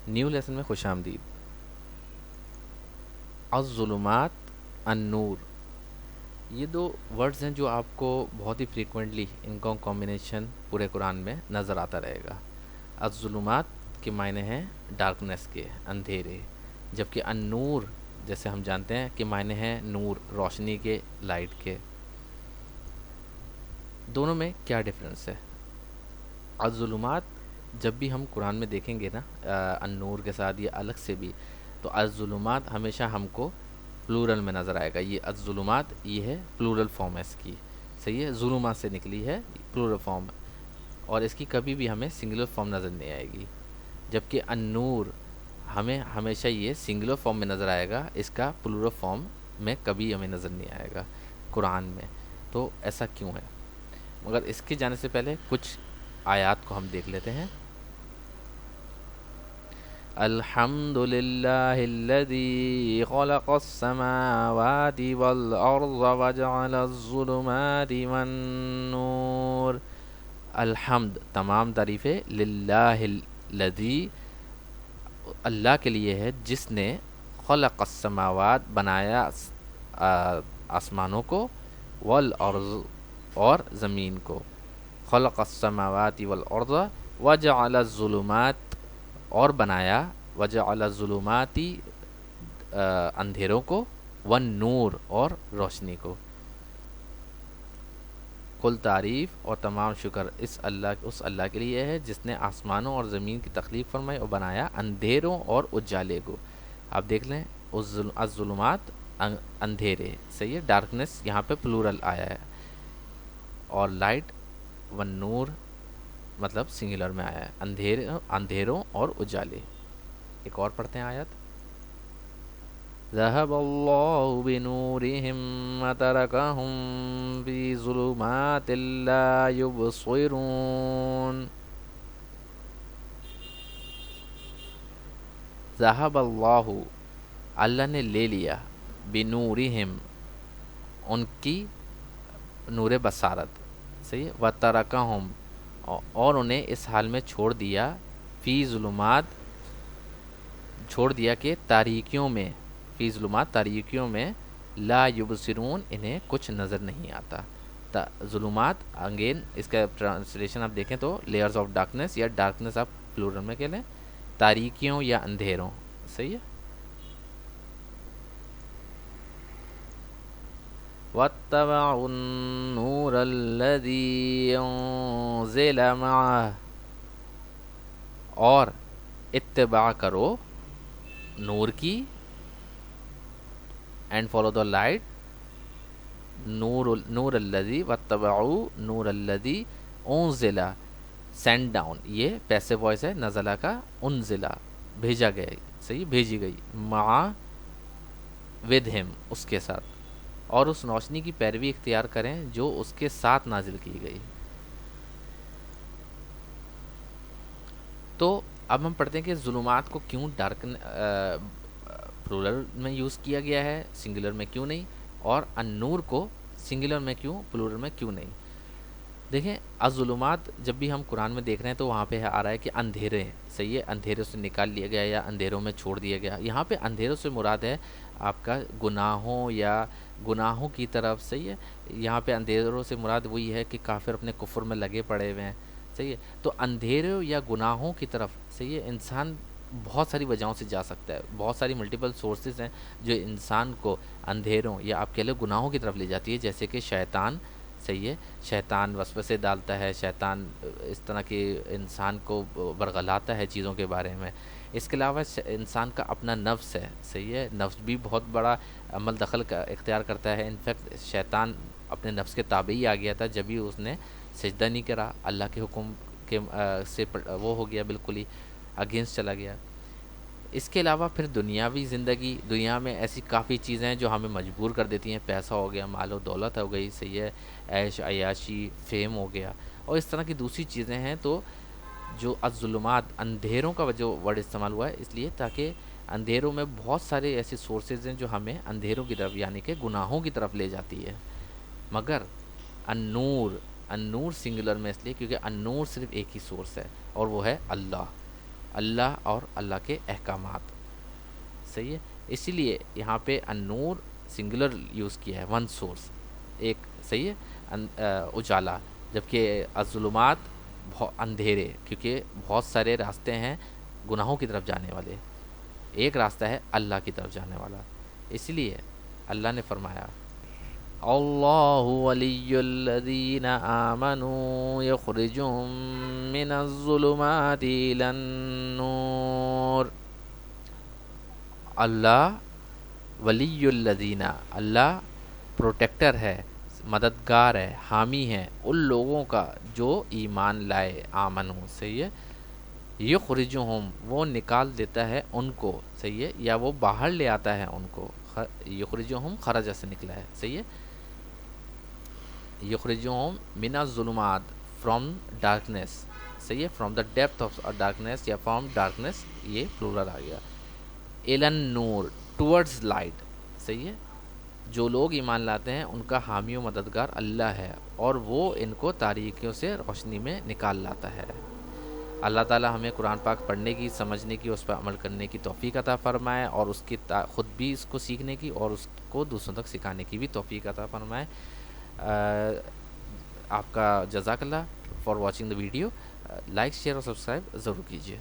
New lesson میں خوش آمدید۔ الظلمات، النور، یہ دو ورڈز ہیں جو آپ کو بہت ہی فریکوینٹلی ان کا کمبینیشن پورے قرآن میں نظر آتا رہے گا۔ الظلمات کے معنی ہیں ڈارکنیس کے، اندھیرے، جبکہ النور جیسے ہم جانتے ہیں کہ معنی ہیں نور، روشنی کے، لائٹ کے۔ دونوں میں کیا ڈفرینس ہے؟ الظلمات جب بھی ہم قرآن میں دیکھیں گے نا النور کے ساتھ یا الگ سے بھی، تو الظلمات ہمیشہ ہم کو پلورل میں نظر آئے گا۔ یہ الظلمات یہ ہے پلورل فارم ہے اس کی، صحیح ہے، ظلمات سے نکلی ہے، پلورل فارم، اور اس کی کبھی بھی ہمیں سنگولر فارم نظر نہیں آئے گی۔ جبکہ النور ہمیں ہمیشہ یہ سنگولر فارم میں نظر آئے گا، اس کا پلورل فارم میں کبھی ہمیں نظر نہیں آئے گا قرآن میں۔ تو ایسا کیوں ہے؟ مگر اس کے جانے سے پہلے کچھ آیات کو ہم دیکھ لیتے ہیں۔ الحمد للہ الذی خلق السماوات والارض وجعل الظلمات والنور۔ الحمد، تمام تعریفیں، للہ الذی، اللہ کے لیے ہے جس نے خلق السماوات، بنایا آسمانوں کو، والارض، اور زمین کو، خلق السماوات والارض وجعل الظلمات، اور بنایا، وجعل الظلمات، اندھیروں کو، والنور، اور روشنی کو۔ کل تعریف اور تمام شکر اس اللہ کے لیے ہے جس نے آسمانوں اور زمین کی تخلیق فرمائی اور بنایا اندھیروں اور اجالے کو۔ آپ دیکھ لیں، الظلمات، اندھیرے، صحیح ہے، ڈارکنیس یہاں پہ پلورل آیا ہے، اور لائٹ والنور مطلب سنگولر میں آیا ہے، اندھیروں اور اجالے۔ ایک اور پڑھتے ہیں آیت۔ ذهب الله بنورهم وتركهم في ظلمات لا يبصرون۔ ذهب اللہ، اللہ نے لے لیا، بنورہم، ان کی نور بصارت، صحیح ہے، وترکہم، اور انہیں اس حال میں چھوڑ دیا، فی ظلمات، چھوڑ دیا کہ تاریکیوں میں، فی ظلمات، تاریکیوں میں، لا یبصرون، انہیں کچھ نظر نہیں آتا۔ ظلمات، اگین اس کا ٹرانسلیشن آپ دیکھیں تو لیئرز آف ڈارکنیس، یا ڈارکنیس آپ پلورل میں کہہ لیں، تاریکیوں یا اندھیروں، صحیح ہے۔ وَاتَّبَعُوا النُّورَ الَّذِي أُنزِلَ مَعَهُ، اور اتباع کرو نور کی، اینڈ فالو دا لائٹ، نور الذی، واتبعوا نور الذی انزل، سینڈ ڈاؤن، یہ پیسو وائس ہے، نزلہ کا، انزلہ، بھیجا گیا، صحیح، بھیجی گئی، مع، ود ہم، اس کے ساتھ، اور اس روشنی کی پیروی اختیار کریں جو اس کے ساتھ نازل کی گئی۔ تو اب ہم پڑھتے ہیں کہ ظلمات کو کیوں پلورل میں یوز کیا گیا ہے، سنگولر میں کیوں نہیں، اور النور کو سنگولر میں کیوں، پلورل میں کیوں نہیں۔ دیکھیں، الظلمات جب بھی ہم قرآن میں دیکھ رہے ہیں تو وہاں پہ آ رہا ہے کہ اندھیرے ہیں، صحیح ہے، اندھیروں سے نکال لیا گیا یا اندھیروں میں چھوڑ دیا گیا۔ یہاں پہ اندھیروں سے مراد ہے آپ کا گناہوں یا گناہوں کی طرف، صحیح ہے، یہاں پہ اندھیروں سے مراد وہی ہے کہ کافر اپنے کفر میں لگے پڑے ہوئے ہیں، صحیح ہے۔ تو اندھیروں یا گناہوں کی طرف، صحیح ہے، انسان بہت ساری وجہوں سے جا سکتا ہے، بہت ساری ملٹیپل سورسز ہیں جو انسان کو اندھیروں یا آپ کہہ لو گناہوں کی طرف لے جاتی ہے، جیسے کہ شیطان، صحیح ہے، شیطان وسوسے ڈالتا ہے، شیطان اس طرح کے انسان کو برگلاتا ہے چیزوں کے بارے میں۔ اس کے علاوہ انسان کا اپنا نفس ہے، صحیح ہے، نفس بھی بہت بڑا عمل دخل کا اختیار کرتا ہے۔ انفیکٹ شیطان اپنے نفس کے تابع ہی آ گیا تھا جب ہی اس نے سجدہ نہیں کرا، اللہ کے حکم کے سے وہ ہو گیا، بالکل ہی اگینسٹ چلا گیا۔ اس کے علاوہ پھر دنیاوی زندگی، دنیا میں ایسی کافی چیزیں ہیں جو ہمیں مجبور کر دیتی ہیں، پیسہ ہو گیا، مال و دولت ہو گئی، صحیح ہے، عیش عیاشی، فیم ہو گیا، اور اس طرح کی دوسری چیزیں ہیں۔ تو جو الظلمات، اندھیروں کا جو ورڈ استعمال ہوا ہے اس لیے تاکہ اندھیروں میں بہت سارے ایسی سورسز ہیں جو ہمیں اندھیروں کی طرف یعنی کہ گناہوں کی طرف لے جاتی ہے۔ مگر النور، النور سنگولر میں اس لیے کیونکہ النور صرف ایک ہی سورس ہے اور وہ ہے اللہ، اللہ اور اللہ کے احکامات. صحیح ہے. اسی لیے یہاں پہ النور سنگولر یوز کیا ہے, ون سورس, ایک. صحیح ہے. اجالا. جبکہ الظلمات اندھیرے, کیونکہ بہت سارے راستے ہیں گناہوں کی طرف جانے والے, ایک راستہ ہے اللہ کی طرف جانے والا. اس لیے اللہ نے فرمایا اللہ ولی الذین آمنوا یخرجهم من الظلمات الی النور. اللہ ولی الذین, اللہ پروٹیکٹر ہے, مددگار ہے, حامی ہے ان لوگوں کا جو ایمان لائے. آمنو. صحیح ہے. یخرجہم, وہ نکال دیتا ہے ان کو. صحیح ہے. یا وہ باہر لے آتا ہے ان کو. یخرجہم خرج سے نکلا ہے. صحیح ہے. یخرجہم من الظلمات, فرام ڈارکنیس. صحیح ہے. From the depth of darkness, یا فرام ڈارکنیس, یہ پلورل آ گیا. ایلن نور, ٹورڈز لائٹ. صحیح ہے. جو لوگ ایمان لاتے ہیں ان کا حامی و مددگار اللہ ہے, اور وہ ان کو تاریکیوں سے روشنی میں نکال لاتا ہے. اللہ تعالی ہمیں قرآن پاک پڑھنے کی, سمجھنے کی, اس پر عمل کرنے کی توفیق عطا فرمائے, اور اس کی خود بھی اس کو سیکھنے کی اور اس کو دوسروں تک سکھانے کی بھی توفیق عطا فرمائے. آپ کا جزاک اللہ for watching the video. Like, share اور سبسکرائب ضرور کیجیے.